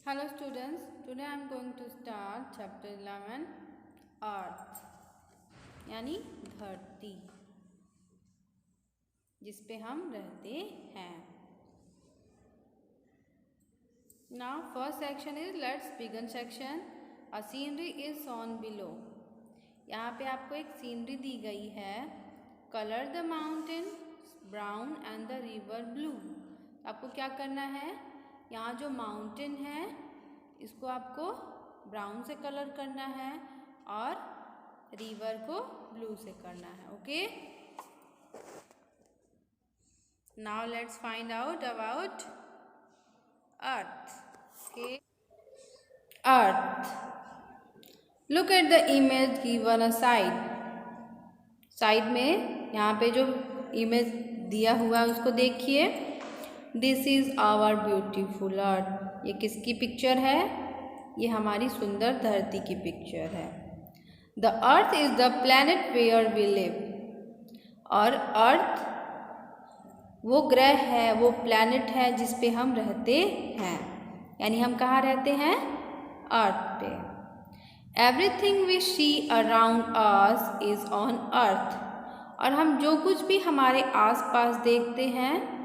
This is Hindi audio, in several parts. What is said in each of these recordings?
Hello students, today I am going to start chapter 11 Earth यानी धरती जिस पे हम रहते हैं. Now first section is let's begin section. A scenery is shown below. यहाँ पे आपको एक सीनरी दी गई है. Color the mountain brown and the river blue. आपको क्या करना है, यहाँ जो माउंटेन है इसको आपको ब्राउन से कलर करना है और रिवर को ब्लू से करना है. Okay, now let's find out about earth. Okay, earth. Look at the image given a side. Side में यहाँ पे जो इमेज दिया हुआ है उसको देखिए. दिस इज आवर ब्यूटीफुल अर्थ. ये किसकी पिक्चर है? ये हमारी सुंदर धरती की पिक्चर है. The earth is the planet where we live. और अर्थ वो ग्रह है, वो प्लैनेट है जिस पे हम रहते हैं. यानी हम कहाँ रहते हैं? अर्थ पे. Everything we see around us is on earth. और हम जो कुछ भी हमारे आसपास देखते हैं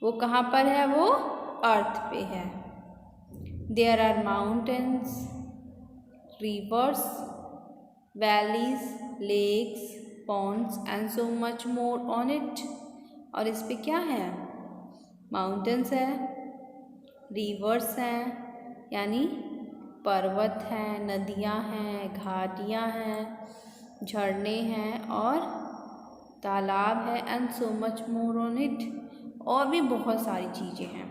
वो कहाँ पर है? वो अर्थ पे है. There are mountains, rivers, valleys, lakes, ponds and so much more on it. और इस पे क्या है? माउंटेन्स है, रिवर्स हैं यानी पर्वत हैं, नदियाँ हैं, घाटियाँ हैं, झरने हैं और तालाब है. And so much more on it. और भी बहुत सारी चीज़ें हैं.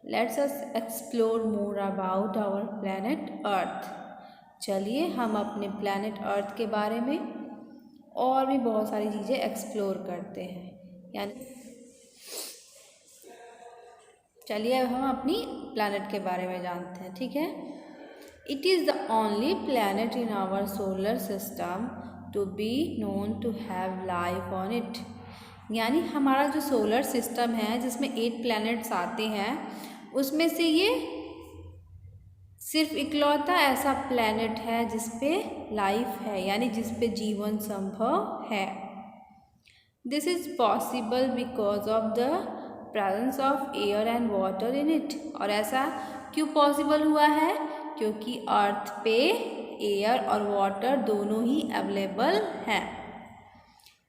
Let's us explore more about our planet earth. चलिए हम अपने प्लैनेट अर्थ के बारे में और भी बहुत सारी चीज़ें एक्सप्लोर करते हैं. यानी चलिए अब हम अपनी प्लैनेट के बारे में जानते हैं. ठीक है. It is the only planet in our solar system to be known to have life on it. यानी हमारा जो सोलर सिस्टम है जिसमें 8 प्लैनेट्स आते हैं उसमें से ये सिर्फ इकलौता ऐसा प्लैनेट है जिस पे लाइफ है, यानी जिस पे जीवन संभव है. This is possible because of the presence of air and water in it. और ऐसा क्यों पॉसिबल हुआ है? क्योंकि अर्थ पे एयर और वाटर दोनों ही अवेलेबल हैं.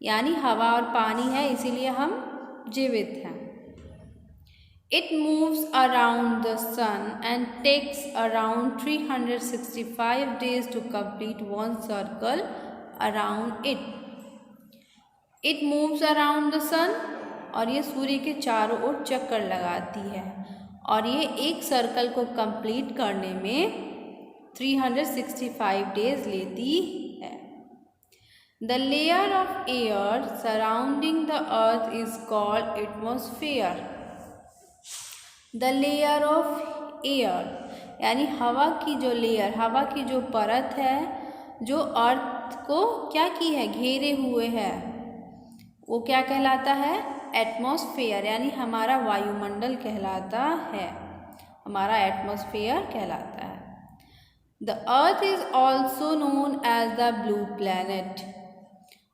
यानी हवा और पानी है, इसीलिए हम जीवित हैं. It moves around the sun and takes around 365 days to complete one circle around it. It moves around the sun. और ये सूर्य के चारों ओर चक्कर लगाती है और ये एक सर्कल को कंप्लीट करने में 365 days लेती है. The layer of air surrounding the earth is called atmosphere. The layer of air यानी हवा की जो लेयर, हवा की जो परत है जो अर्थ को क्या की है? घेरे हुए है. वो क्या कहलाता है? एटमॉस्फेयर. यानी हमारा वायुमंडल कहलाता है, हमारा एटमॉस्फेयर कहलाता है. The earth is also known as the blue planet.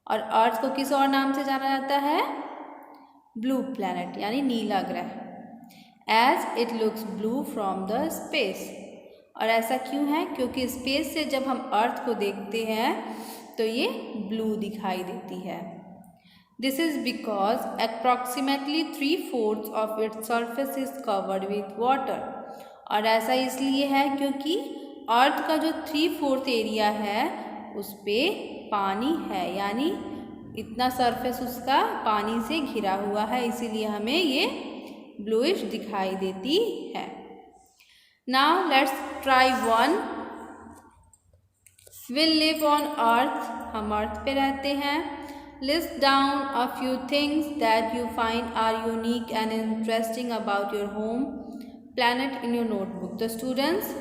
और अर्थ को किस और नाम से जाना जाता है? ब्लू प्लैनेट यानी नीला ग्रह. As it looks blue from the space. और ऐसा क्यों है? क्योंकि स्पेस से जब हम अर्थ को देखते हैं तो ये ब्लू दिखाई देती है. This is because approximately 3/4 of its surface is covered with water. और ऐसा इसलिए है क्योंकि अर्थ का जो 3/4 एरिया है उस पर पानी है. यानी इतना सरफेस उसका पानी से घिरा हुआ है, इसीलिए हमें ये ब्लूइश दिखाई देती है. Now let's try one. Will live on earth. हम अर्थ पे रहते हैं. List down a few things that you find are unique and interesting about your home planet in your notebook. The students,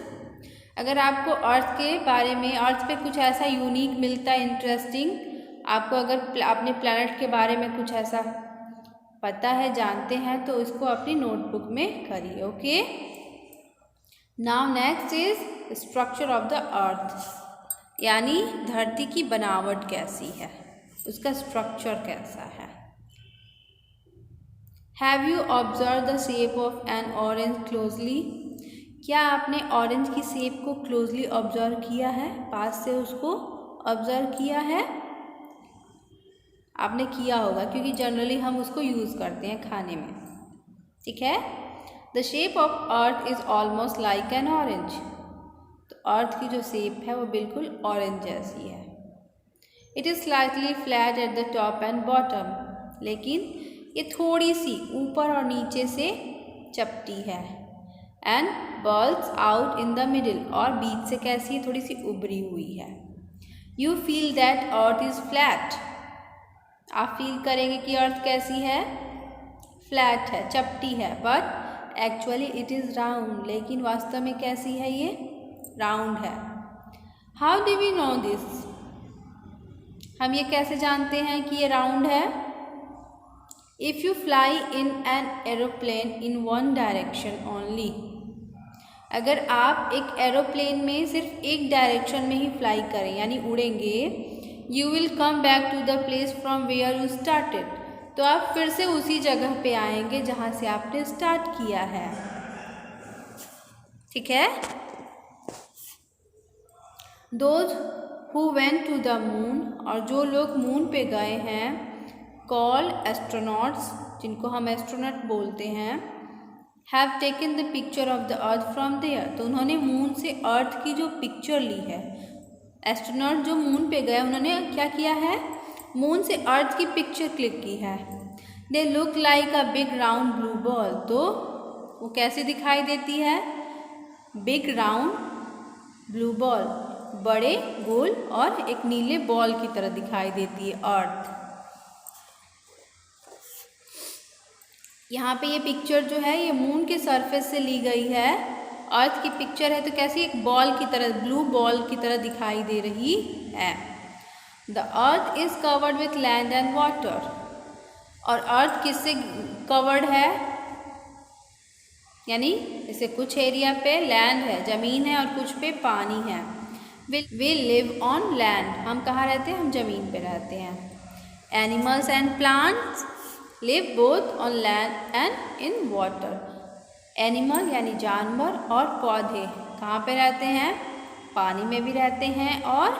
अगर आपको अर्थ के बारे में, अर्थ पे कुछ ऐसा यूनिक मिलता है, इंटरेस्टिंग, आपको अगर अपने प्लैनेट के बारे में कुछ ऐसा पता है, जानते हैं, तो इसको अपनी नोटबुक में करिए. Okay. Now next is structure of the अर्थ, यानी धरती की बनावट कैसी है, उसका स्ट्रक्चर कैसा है। Have you observe the shape of N orange closely, क्या आपने ऑरेंज की शेप को क्लोजली ऑब्जर्व किया है, पास से उसको ऑब्जर्व किया है। आपने किया होगा क्योंकि जनरली हम उसको यूज़ करते हैं खाने में, ठीक है। The shape of earth is almost like an orange, तो अर्थ की जो शेप है वो बिल्कुल ऑरेंज जैसी है। It is slightly flat at the top and bottom, लेकिन ये थोड़ी सी ऊपर और नीचे से चपटी है। And bulbs out in the middle, और बीच से कैसी है, थोड़ी सी उभरी हुई है। You feel that earth is flat, आप फील करेंगे कि अर्थ कैसी है, फ्लैट है, चपटी है। But actually it is round, लेकिन वास्तव में कैसी है, ये राउंड है। How do we know this, हम ये कैसे जानते हैं कि ये राउंड है। If you fly in an aeroplane in one direction only, अगर आप एक एरोप्लेन में सिर्फ एक डायरेक्शन में ही फ्लाई करें यानी उड़ेंगे, you will come back to the place from where you started, तो आप फिर से उसी जगह पे आएंगे जहाँ से आपने स्टार्ट किया है, ठीक है। Those who went to the moon, और जो लोग मून पे गए हैं, कॉल्ड एस्ट्रोनॉट्स, जिनको हम एस्ट्रोनॉट बोलते हैं, have taken the picture of the earth from there, तो उन्होंने मून से अर्थ की जो पिक्चर ली है, एस्ट्रोनॉट जो मून पे गए उन्होंने क्या किया है, मून से अर्थ की पिक्चर क्लिक की है। They look like a big round blue ball, तो वो कैसे दिखाई देती है, बिग राउंड ब्लू बॉल, बड़े गोल और एक नीले बॉल की तरह दिखाई देती है अर्थ। यहाँ पे ये पिक्चर जो है ये मून के सरफेस से ली गई है, अर्थ की पिक्चर है, तो कैसी एक बॉल की तरह, ब्लू बॉल की तरह दिखाई दे रही है। The earth is covered with land and water, और अर्थ किससे कवर्ड है, यानी इसे कुछ एरिया पे लैंड है, ज़मीन है, और कुछ पे पानी है। वी लिव ऑन लैंड, हम कहाँ रहते हैं, हम ज़मीन पे रहते हैं। Animals and plants live both on land and in water, animal यानी जानवर और पौधे कहाँ पे रहते हैं, पानी में भी रहते हैं और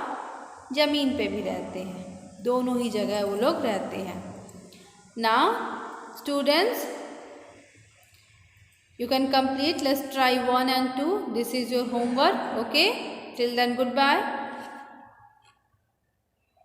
ज़मीन पे भी रहते हैं, दोनों ही जगह वो लोग रहते हैं। Now students, you can complete, let's try 1 and 2, this is your homework, okay, till then goodbye.